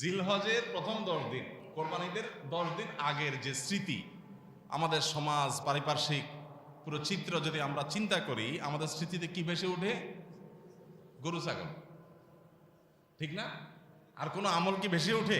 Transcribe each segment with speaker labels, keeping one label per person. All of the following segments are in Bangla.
Speaker 1: জিলহজের প্রথম 10 দিন, কোরবানিদের 10 দিন আগের যে স্মৃতি, আমাদের সমাজ পারিপার্শ্বিক পুরো চিত্র যদি আমরা চিন্তা করি, আমাদের স্মৃতিতে কি ভেসে ওঠে? গরু ছাগল, ঠিক না? আর কোনো আমল কি ভেসে ওঠে?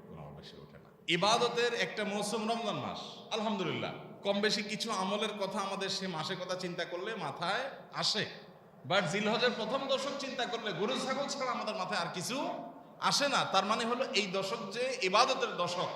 Speaker 1: কোনো আমল ভেসে ওঠে না। ইবাদতের একটা মৌসুম রমজান মাস, আলহামদুলিল্লাহ কম বেশি কিছু আমলের কথা আমাদের সে মাসের কথা চিন্তা করলে মাথায় আসে। বাট জিলহজের প্রথম দশক চিন্তা করলে গরু ছাগল ছাড়া আমাদের মাথায় আর কিছু আসে না। তার মানে হলো এই দশক যে ইবাদতের দশক,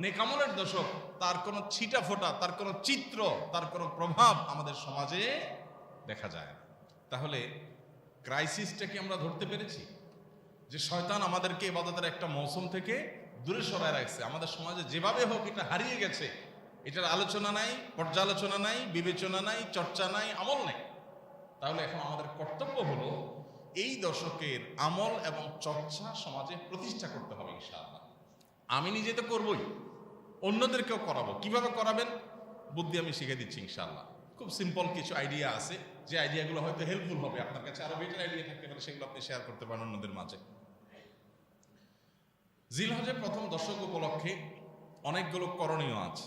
Speaker 1: নেকামলের দশক, তার কোনো ছিটা ফোটা, তার কোনো চিত্র, তার কোনো প্রভাব আমাদের সমাজে দেখা যায় না। তাহলে ক্রাইসিসটা কি আমরা ধরতে পেরেছি? যে শয়তান আমাদেরকে ইবাদতের একটা মৌসুম থেকে দূরে সরায় রাখছে। আমাদের সমাজে যেভাবে হোক এটা হারিয়ে গেছে, এটার আলোচনা নাই, পর্যালোচনা নাই, বিবেচনা নাই, চর্চা নাই, আমল নাই। তাহলে এখন আমাদের কর্তব্য হলো এই দশকের আমল এবং চর্চা সমাজে প্রতিষ্ঠা করতে হবে ইনশাআল্লাহ। আমি নিজে তো করবই, অন্যদেরকেও করাবো। কিভাবে করাবেন? বুদ্ধি আমি শিখে দিচ্ছি ইনশাআল্লাহ। খুব সিম্পল কিছু আইডিয়া আছে, যে আইডিয়াগুলো হয়তো হেল্পফুল হবে। আপনার কাছে আরো বেটার আইডিয়া থাকতে পারে, সেগুলো আপনি শেয়ার করতে পারেন অন্যদের মাঝে। জিলহজের প্রথম দশক উপলক্ষে অনেকগুলো করণীয় আছে,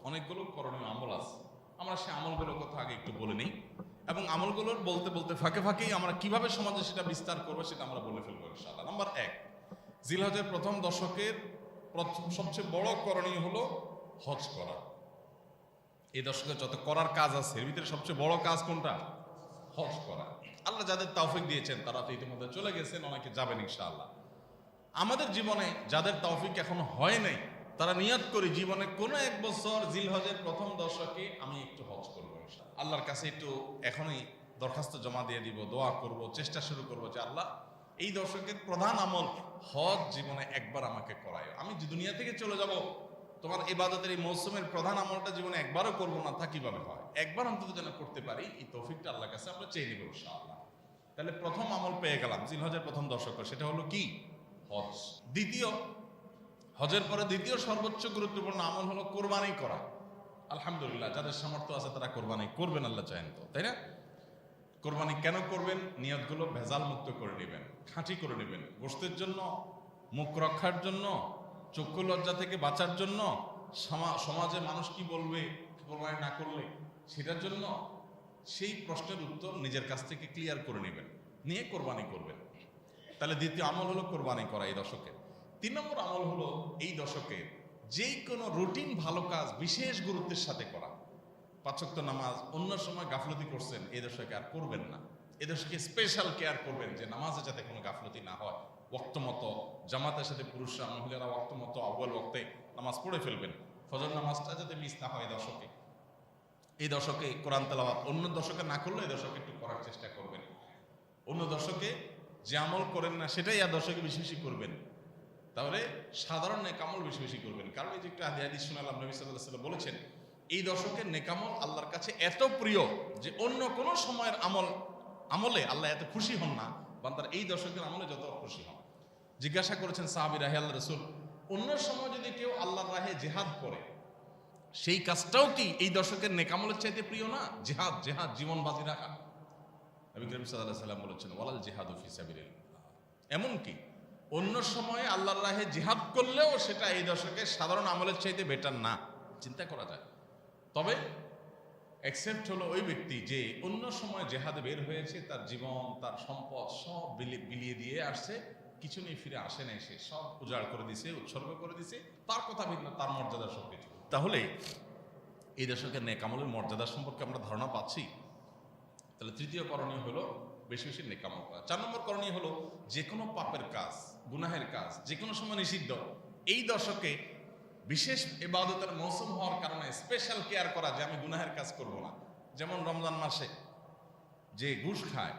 Speaker 1: অনেকগুলো করণীয় আমল আছে। আমরা সে আমলগুলোর কথা আগে একটু বলে নিই, এবং আমলগুলোর বলতে বলতে ফাঁকে ফাঁকেই আমরা কিভাবে সমাজে সেটা বিস্তার করবো সেটা আমরা বলে ফেলবো ইনশাআল্লাহ। নাম্বার 1, জিলহজের প্রথম দশকের সবচেয়ে বড় করণীয় হলো হজ করা। এই দশকে যত করার কাজ আছে এর ভিতরে সবচেয়ে বড় কাজ কোনটা? হজ করা। আল্লাহ যাদের তৌফিক দিয়েছেন তারা তো ইতিমধ্যে চলে গেছেন, অনেকে যাবেন ইনশাআল্লাহ। আমাদের জীবনে যাদের তৌফিক এখনো হয় নাই, তারা নিয়ত করি জীবনে কোনো এক বছর জিলহজের প্রথম দশকে আমি একটু হজ করবো ইনশাআল্লাহ। আল্লাহর কাছে একটু এখনই দরখাস্ত জমা দিয়ে দিব, দোয়া করব, চেষ্টা শুরু করবো যে আল্লাহ এই দশকের প্রধান আমল হজ জীবনে একবার আমাকে করায়। আমি দুনিয়া থেকে চলে যাব, তোমার ইবাদতের এই মৌসুমের প্রধান আমলটা জীবনে একবারও করবো না, তা কিভাবে হয়? একবার অন্তত যেন করতে পারি, এই তৌফিকটা আল্লাহর কাছে আমরা চেয়ে নিব ইনশাআল্লাহ। তাহলে প্রথম আমল পেয়ে গেলাম জিলহজের প্রথম দশক, সেটা হলো কি? হজ। দ্বিতীয়, হজের পরে দ্বিতীয় সর্বোচ্চ গুরুত্বপূর্ণ আমল হলো কোরবানি করা। আলহামদুলিল্লাহ যাদের সামর্থ্য আছে তারা কোরবানি করবেন, আল্লাহ চাহেন তো, তাই না? কোরবানি কেন করবেন? নিয়তগুলো ভেজাল মুক্ত করে নেবেন, খাঁটি করে নেবেন। গোশতের জন্য, মুখ রক্ষার জন্য, চক্ষু লজ্জা থেকে বাঁচার জন্য, সমাজে মানুষ কি বলবে কোরবানি না করলে সেটার জন্য, সেই প্রশ্নের উত্তর নিজের কাছ থেকে ক্লিয়ার করে নেবেন, নিয়ে কোরবানি করবেন। তাহলে দ্বিতীয় আমল হলো কোরবানি করা এই দশকে। 3 নম্বর আমল হলো এই দশকে যেই কোনো রুটিন ভালো কাজ বিশেষ গুরুত্বের সাথে করা। 5 ওয়াক্ত নামাজ অন্য সময় গাফলতি করছেন, এই দশকে আর করবেন না। এই দশকে স্পেশাল কেয়ার করবেন যে নামাজে যাতে কোনো গাফলতি না হয়। ওয়াক্ত মতো জামাতের সাথে পুরুষরা মহিলারা ওয়াক্ত মতো আউয়াল ওয়াক্তে নামাজ পড়ে ফেলবেন। ফজর নামাজটা যাতে মিস না হয় এই দশকে কোরআন তেলাওয়াত অন্য দশকে না করলে এই দশকে একটু করার চেষ্টা করবেন। অন্য দশকে যে আমল করেন না সেটাই আর দশকে বেশি বেশি করবেন। তাহলে সাধারণ নেকামল বেশি বেশি করবেন। কারণ এই যে একটা হাদিস শুনালাম, নবী সাল্লাল্লাহু আলাইহি ওয়াসাল্লাম বলেছেন এই দশকের নেকামল আল্লাহর কাছে এত প্রিয় যে অন্য কোনো সময়ের আমলে আল্লাহ এত খুশি হন না, বান্দার এই দশকের আমলে যত খুশি হন। জিজ্ঞাসা করেছেন সাহাবীরা, হে আল্লাহর রাসূল, অন্য সময় যদি কেউ আল্লাহর রাহে জিহাদ করে সেই কাজটাও কি এই দশকের নেকামলের চাইতে প্রিয় না? জিহাদ, জীবন বাজি রাখা। নবী করিম সাল্লাল্লাহু আলাইহি ওয়াসাল্লাম বলেছেন ওয়ালাল জিহাদু ফি সাবিলিল্লাহ। এমনকি অন্য সময়ে আল্লাহর রাহে জিহাদ করলেও সেটা এই দশকে সাধারণ আমলের চাইতে বেটার না, চিন্তা করা যায়। তবে এক্সেপ্ট হলো ওই ব্যক্তি যে অন্য সময় জেহাদে বের হয়েছে, তার জীবন, তার সম্পদ সব বিলিয়ে দিয়ে আসছে, কিছু নিয়ে ফিরে আসে নাই, সে সব উজাড় করে দিছে, উৎসর্গ করে দিছে, তার কথা ভিন্ন, তার মর্যাদা সব কিছু। তাহলে এই দশকের নেকামলের মর্যাদা সম্পর্কে আমরা ধারণা পাচ্ছি। তাহলে তৃতীয় করণীয় হলো বেশি বেশি নেকামল করা। 4 নম্বর করণীয় হলো যে কোনো পাপের কাজ, গুনাহের কাজ যে কোনো সময় নিষিদ্ধ, এই দশকে বিশেষ ইবাদতের মৌসুম হওয়ার কারণে স্পেশাল কেয়ার করা যে আমি গুনাহের কাজ করব না। যেমন রমজান মাসে যে ঘুষ খায়,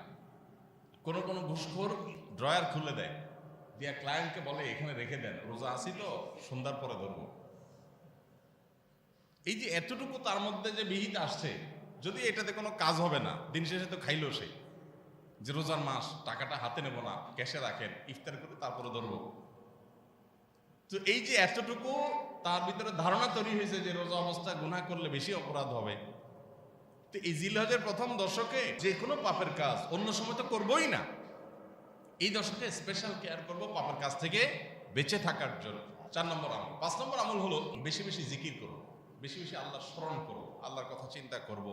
Speaker 1: কোনো ঘুষখোর ড্রয়ার খুলে দেয়, দিয়া ক্লায়েন্টকে বলে এখানে রেখে দেন, রোজা আসি তো সন্ধ্যার পরে ধরবো। এই যে এতটুকু তার মধ্যে যে বিহিত আসছে, যদি এটাতে কোনো কাজ হবে না, দিন শেষে তো খাইলো সে, যে রোজার মাস, টাকাটা হাতে নেব না, ক্যাশে রাখেন, ইফতার করে তারপরে ধরবো। তো এই যে এতটুকু তার ভিতরে ধারণা তৈরি হয়েছে যে রোজা অবস্থা গুনাহ করলে বেশি অপরাধ হবে। তো এই জিলহজের প্রথম দশকে যে কোনো পাপের কাজ অন্য সময় তো করবোই না, এই দশকে স্পেশাল কেয়ার করব পাপের কাজ থেকে বেঁচে থাকার জন্য। 4 নম্বর আমল। 5 নম্বর আমল হলো বেশি বেশি জিকির করব, বেশি বেশি আল্লাহর স্মরণ করব, আল্লাহর কথা চিন্তা করব।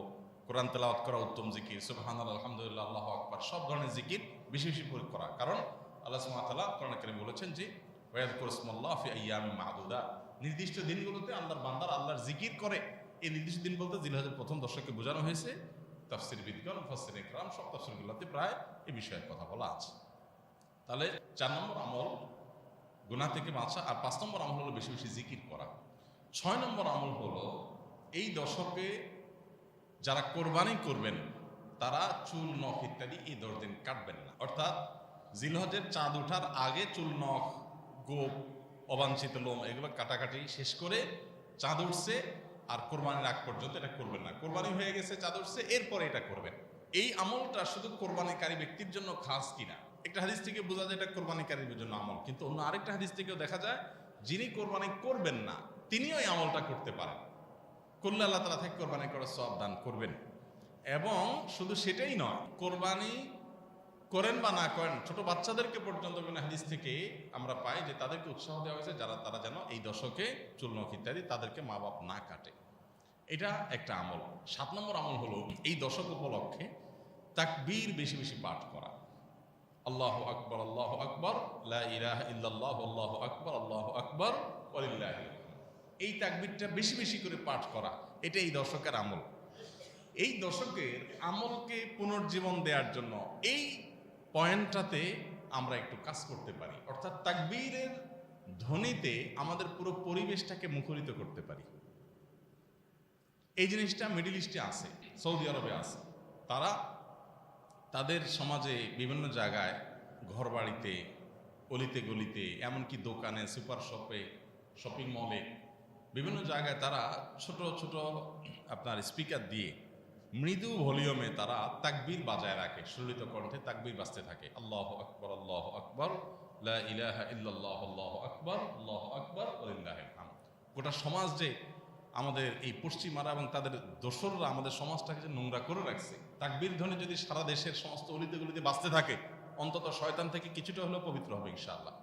Speaker 1: কোরআন তেলাওয়াত করা উত্তম জিকির, সুবহানাল্লাহ, আলহামদুলিল্লাহ, আল্লাহু আকবার, সব ধরনের জিকির বেশি বেশি করা। কারণ আল্লাহ সুবহানাহু ওয়া তাআলা কোরআনে কারীমে বলেছেন যে ওয়াযকুরু ইসমাল্লাহ ফি আইয়ামিন মা'দুদা, নির্দিষ্ট দিনগুলোতে আল্লাহর বান্দারা আল্লাহর জিকির করে। এই নির্দিষ্ট দিন বলতে জিলহজের প্রথম দশকে বোঝানো হয়েছে। তাফসীর বিদগণ, মুফাসসিরিন ইকরাম সব তাফসীরগুলোতে প্রায় এই বিষয়ে কথা বলা আছে। তাহলে 4 নম্বর আমল গুনাহ থেকে বাঁচা, আর 5 নম্বর আমল হলো বেশি বেশি জিকির করা। 6 নম্বর আমল হলো এই দশকে যারা কোরবানি করবেন তারা চুল নখ ইত্যাদি এই 10 দিন কাটবেন না। অর্থাৎ জিলহজের চাঁদ ওঠার আগে চুল নখ, গোপ, অবাঞ্ছিত লোম এগুলো কাটাকাটি শেষ করে চাঁদ উঠছে আর কোরবানির আগ পর্যন্ত এটা করবেন না। কোরবানি হয়ে গেছে, চাঁদ উঠছে, এরপরে এটা করবেন। এই আমলটা শুধু কোরবানিকারী ব্যক্তির জন্য খাস কিনা, একটা হাদিস থেকে বোঝা যায় এটা কোরবানিকারীর জন্য আমল, কিন্তু অন্য আরেকটা হাদিস থেকেও দেখা যায় যিনি কোরবানি করবেন না তিনিও এই আমলটা করতে পারেন। করলে আল্লাহ তাআলা থেকে কোরবানি করার সওয়াব দান করবেন। এবং শুধু সেটাই নয়, কোরবানি করেন বা না করেন, ছোট বাচ্চাদেরকে পর্যন্ত বিভিন্ন হাদিস থেকে আমরা পাই যে তাদেরকে উৎসাহ দেওয়া হয়েছে তারা যেন এই দশকে চুল নখ ইত্যাদি তাদেরকে মা বাপ না কাটে। এটা একটা আমল। 7 নম্বর আমল হলো এই দশক উপলক্ষে তাকবীর বেশি বেশি পাঠ করা। আল্লাহু আকবার, আল্লাহু আকবার, লা ইলাহা ইল্লাল্লাহু, আল্লাহু আকবার, আল্লাহু আকবার, ওয়ালিল্লাহিল হামদ। এই তাকবীরটা বেশি বেশি করে পাঠ করা, এটা এই দশকের আমল। এই দশকের আমলকে পুনর্জীবন দেওয়ার জন্য এই পয়েন্টটাতে আমরা একটু কাজ করতে পারি। অর্থাৎ তাকবীরের ধ্বনিতে আমাদের পুরো পরিবেশটাকে মুখরিত করতে পারি। এই জিনিসটা মিডল ইস্টে আছে, সৌদি আরবে আছে। তারা তাদের সমাজে বিভিন্ন জায়গায়, ঘর বাড়িতে, অলিতে গলিতে, এমনকি দোকানে, সুপার শপে, শপিং মলে, বিভিন্ন জায়গায় তারা ছোট ছোট আপনার স্পিকার দিয়ে মৃদু ভলিউমে তারা তাকবীর বাজায় রাখে, সুললিত কণ্ঠে তাকবীর বাজতে থাকে। আল্লাহু আকবার, আল্লাহু আকবার, লা ইলাহা ইল্লাল্লাহু, আল্লাহু আকবার, আল্লাহু আকবার, ওয়ালিল্লাহিল হামদ। গোটা সমাজ যে আমাদের এই পশ্চিমারা এবং তাদের দোসররা আমাদের সমাজটাকে যে নোংরা করে রাখছে, তাকবীর ধ্বনি যদি সারা দেশের সমস্ত অলিতে গলিতে বাজতে থাকে, অন্তত শয়তান থেকে কিছুটা হলেও পবিত্র হবে ইনশাআল্লাহ।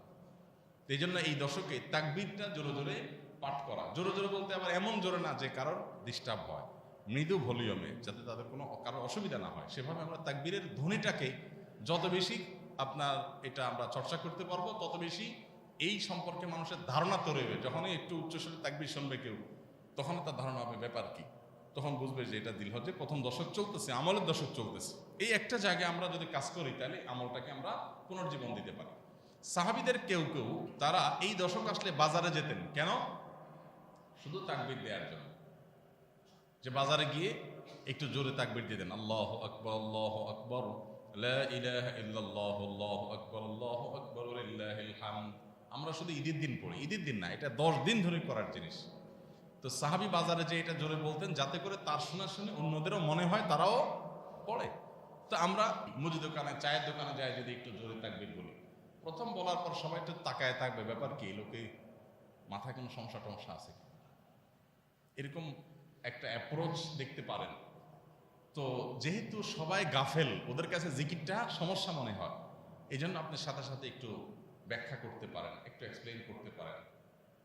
Speaker 1: এই জন্য এই দশকে তাকবীরটা জোরে জোরে পাঠ করা। জোরে জোরে বলতে আবার এমন জোরে না যে কারোর ডিস্টার্ব হয়, মৃদু ভলিউমে, যাতে তাদের কোনো কারোর অসুবিধা না হয়। সেভাবে আমরা তাকবীরের ধ্বনিটাকে যত বেশি আপনার এটা আমরা চর্চা করতে পারবো, তত বেশি এই সম্পর্কে মানুষের ধারণা তৈরি হবে। যখনই একটু উচ্চস্বরে তাকবীর শুনবে কেউ, তখন তার ধারণা হবে ব্যাপার কি, তখন বুঝবে যে এটা জিলহজের প্রথম দশক চলতেছে, আমলের দশক চলতেছে। এই একটা জায়গায় আমরা যদি কাজ করি তাহলে আমলটাকে আমরা পুনর্জীবন দিতে পারি। সাহাবীদের কেউ কেউ তারা এই দশক আসলে বাজারে যেতেন। কেন? শুধু তাকবীর দেওয়ার জন্য, যে বাজারে গিয়ে একটু জোরে তাকবীর দিতেন। আল্লাহু আকবার, আল্লাহু আকবার, লা ইলাহা ইল্লাল্লাহু, আল্লাহু আকবার, আল্লাহু আকবার, ওয়ালিল্লাহিল হামদ। আমরা শুধু ঈদের দিন পড়ি, ঈদের দিন না, এটা 10 দিন ধরে করার জিনিস। তো সাহাবী বাজারে যে এটা জোরে বলতেন, যাতে করে তার শোনা শুনে অন্যদেরও মনে হয় তারাও পড়ে। তো আমরা মুদি দোকানে, চায়ের দোকানে যাই, যদি একটু জোরে তাকবীর বলি, প্রথম বলার পর সবাই একটু তাকায় থাকবে, ব্যাপার কি, লোকে মাথায় কোনো সমস্যা টমস্যা আছে, এরকম একটা অ্যাপ্রোচ দেখতে পারেন। তো যেহেতু সবাই গাফেল, ওদের কাছে জিকিরটা সমস্যা মনে হয়, এই জন্য আপনি সাথে সাথে একটু ব্যাখ্যা করতে পারেন, একটু এক্সপ্লেইন করতে পারেন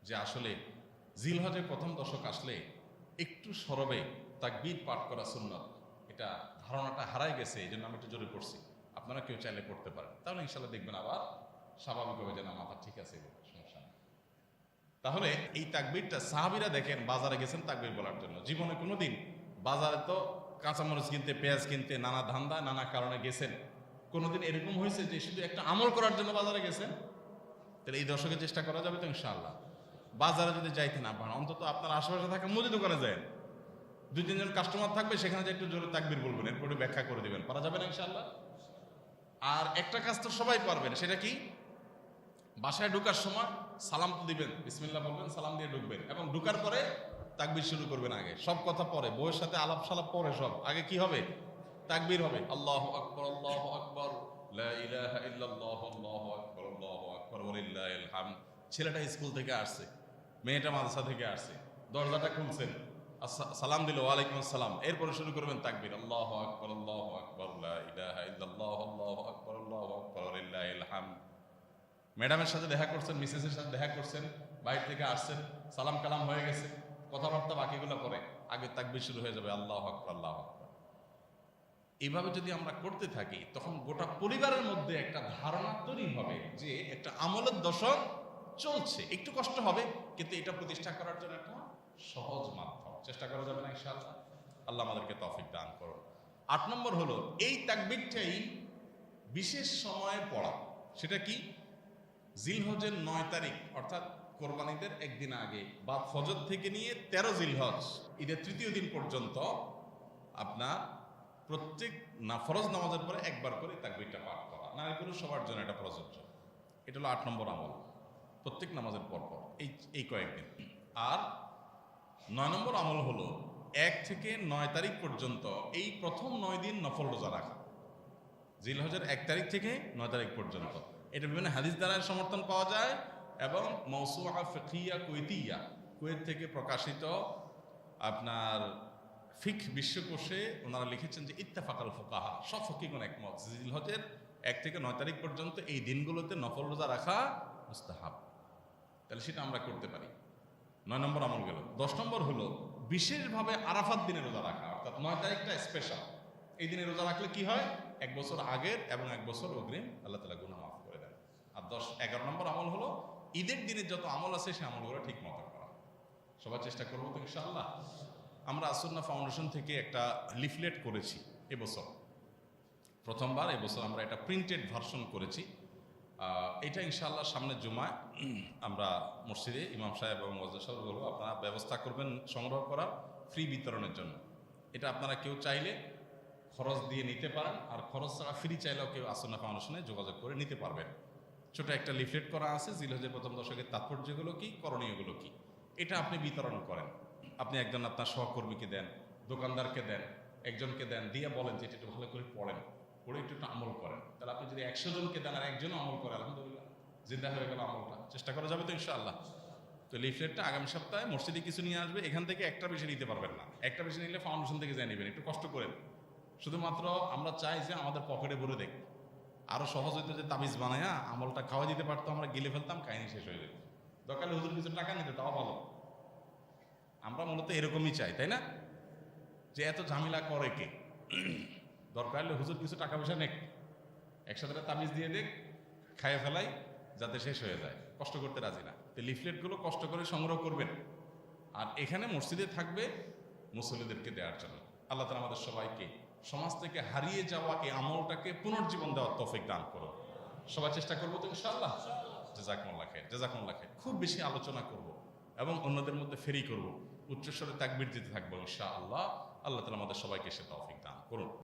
Speaker 1: যে আসলে জিলহজের প্রথম দশক আসলে একটু সরবে তাকবীর পাঠ করা সুন্নাত, এটা ধারণাটা হারাই গেছে, এই জন্য আমি একটু জোরে পড়ছি। আপনারা কেউ চাইলে পড়তে পারেন, তাহলে ইনশাল্লাহ দেখবেন আবার স্বাভাবিক হবে যে না, মাথা ঠিক আছে, সমস্যা নেই। তাহলে এই তাকবীরটা সাহাবীরা দেখেন বাজারে গেছেন তাকবীর বলার জন্য। জীবনে কোনোদিন বাজারে তো কাঁচামরিচ কিনতে, পেঁয়াজ কিনতে, নানা ধান্দা, নানা কারণে গেছেন, কোনোদিন এরকম হয়েছে যে শুধু একটা আমল করার জন্য বাজারে গেছেন? তাহলে এই দশকে চেষ্টা করা যাবে তো ইনশাআল্লাহ। বাজারে যদি যাইতে না পারেন, অন্তত আপনার আশেপাশে থাকা মুদি দোকানে যায়, 2-3 জন কাস্টমার থাকবে, সেখানে যে একটু জোরে তাকবীর বলবেন, এরপরে ব্যাখ্যা করে দিবেন, পারা যাবে না ইনশাআল্লাহ? আর একটা কাজ তো সবাই পারবেন, সেটা কি? বাসায় ঢোকার সময় সালাম তো দিবেন, বিসমিল্লাহ বলবেন, সালাম দিয়ে ঢুকবেন, এবং ঢুকার পরে তাকবীর শুরু করবেন। আগে সব কথা পরে, বউয়ের সাথে আলাপ সালাপ পরে, সব আগে কি হবে? তাকবীর হবে। আল্লাহু আকবার, আল্লাহু আকবার, লা ইলাহা ইল্লাল্লাহু, আল্লাহু আকবার, আল্লাহু আকবার, ওয়ালিল্লাহিল হামদ। ছেলেটা স্কুল থেকে আসছে, মেয়েটা মাদ্রাসা থেকে আসছে, দরজাটা খুলছেন, সালাম দিল, ওয়ালাইকুম আসসালাম, এরপরে শুরু করবেন তাকবীর। আল্লাহু আকবার, আল্লাহু আকবার, লা ইলাহা ইল্লাল্লাহু, আল্লাহু আকবার, আল্লাহু আকবার, ওয়ালিল্লাহিল হামদ। ম্যাডামের সাথে দেখা করছেন, মিসেসের সাথে দেখা করছেন, বাইরে থেকে আসছেন, সালাম কালাম হয়ে গেছে, কথাবার্তা বাকিগুলো পরে আগে তাকবীর শুরু হয়ে যাবে, আল্লাহু আকবার আল্লাহু আকবার। এইভাবে যদি আমরা করতে থাকি তখন গোটা পরিবারের মধ্যে একটা ধারণা তৈরি হবে যে একটা আমলের দশক চলছে। একটু কষ্ট হবে, কিন্তু এটা প্রতিষ্ঠা করার জন্য একটা সহজ মাধ্যম। চেষ্টা করা যাবে না ইনশাআল্লাহ? আল্লাহ আমাদেরকে তৌফিক দান করুন। 8 নম্বর হলো এই তাকবীরটাই বিশেষ সময়ে পড়া। সেটা কি? জিলহজের 9 তারিখ অর্থাৎ কোরবানিদের একদিন আগে বা ফজর থেকে নিয়ে 13 জিলহজ ঈদের তৃতীয় দিন পর্যন্ত আপনার প্রত্যেক ফরজ নামাজের পরে একবার করে তাকবীরটা পাঠ করা। নারী পুরুষ সবার জন্য এটা প্রযোজ্য। এটা হলো 8 নম্বর আমল, প্রত্যেক নামাজের পর পর এই কয়েকদিন। আর 9 নম্বর আমল হলো 1 থেকে 9 তারিখ পর্যন্ত এই প্রথম 9 দিন নফল রোজা রাখা। জিলহজের 1 তারিখ থেকে 9 তারিখ পর্যন্ত। এটা বিভিন্ন হাদিস দ্বারা সমর্থন পাওয়া যায় এবং মওসুআ ফিকহিয়া কুয়েতিয়া, কুয়েত থেকে প্রকাশিত আপনার ফিকহ বিশ্বকোষে ওনারা লিখেছেন যে ইত্তেফাকাল ফুকাহা, সব ফকিহগণ একমত জিলহজের 1 থেকে 9 তারিখ পর্যন্ত এই দিনগুলোতে নফল রোজা রাখা মুস্তাহাব। তাহলে সেটা আমরা করতে পারি। 9 নম্বর আমল গেল। 10 নম্বর হলো বিশেষভাবে আরাফাত দিনে রোজা রাখা, অর্থাৎ 9 তারিখটা স্পেশাল। এই দিনে রোজা রাখলে কি হয়? 1 বছর আগের এবং 1 বছর অগ্রিম আল্লাহ তাআলা গুনাহ মাফ করে দেন। আর 11 নম্বর আমল হলো ঈদের দিনে যত আমল আছে সেই আমলগুলো ঠিক মতো করা। সবাই চেষ্টা করবো তো ইনশাআল্লাহ। আমরা আসুন্নাহ ফাউন্ডেশন থেকে একটা লিফলেট করেছি এবছর, প্রথমবার এবছর আমরা এটা প্রিন্টেড ভার্সন করেছি। এটা ইনশাআল্লাহ সামনে জুমায় আমরা মসজিদে ইমাম সাহেব এবং ওয়াজ সাহেব বলবো, আপনারা ব্যবস্থা করবেন সংগ্রহ করার ফ্রি বিতরণের জন্য। এটা আপনারা কেউ চাইলে খরচ দিয়ে নিতে পারেন, আর খরচ ছাড়া ফ্রি চাইলেও কেউ আসুন্নাহ ফাউন্ডেশনে যোগাযোগ করে নিতে পারবেন। ছোট একটা লিফলেট করা আছে জিলহজের প্রথম দশকের তাৎপর্যগুলো কি, করণীয়গুলো কি, এটা আপনি বিতরণ করেন। আপনি একজন আপনার সহকর্মীকে দেন, দোকানদারকে দেন, একজনকে দেন, দিয়ে বলেন যে এটা একটু ভালো করে পড়েন, পড়ে একটু আমল করেন। তাহলে আপনি যদি 100 জনকে দেন আর একজনও আমল করে, আলহামদুলিল্লাহ জিন্দা হয়ে গেল আমলটা। চেষ্টা করা যাবে তো ইনশাআল্লাহ? তো লিফলেটটা আগামী সপ্তাহে মসজিদে কিছু নিয়ে আসবে, এখান থেকে একটা বেশি নিতে পারবেন না। একটা বেশি নিলে ফাউন্ডেশন থেকে যাই নেবেন, একটু কষ্ট করেন। শুধুমাত্র আমরা চাই যে আমাদের পকেটে ভরে দেখ। আরো সহজ হইতো যে তাবিজ বানায়া আমলটা খাওয়া দিতে পারতো, আমরা গিলে ফেলতাম, কাহিনী শেষ হয়ে যেত। দরকার হুজুর কিছু টাকা নিতে, তাও ভালো। আমরা মূলত এরকমই চাই, তাই না? যে এত ঝামেলা করে কে? দরকার হলে হুজুর কিছু টাকা পয়সা নেক, একসাথে তাবিজ দিয়ে দেখ, খাইয়ে ফেলাই, যাতে শেষ হয়ে যায়। কষ্ট করতে রাজি না। তো লিফলেটগুলো কষ্ট করে সংগ্রহ করবেন, আর এখানে মসজিদে থাকবে মুসল্লিদেরকে দেওয়ার জন্য। আল্লাহ তাআলা আমাদের সবাইকে সমাজ থেকে হারিয়ে যাওয়া এই আমলটাকে পুনর্জীবন দেওয়ার তৌফিক দান করুন। সবাই চেষ্টা করবো তো ইনশাআল্লাহ? জাযাকুমুল্লাহ খাইর, জাযাকুমুল্লাহ খাইর। খুব বেশি আলোচনা করব এবং অন্যদের মধ্যে ফেরি করব, উচ্চস্বরে তাকবীর দিতে থাকবো ইনশাআল্লাহ। আল্লাহ তাআলা আমাদের সবাইকে সে তৌফিক দান করুন।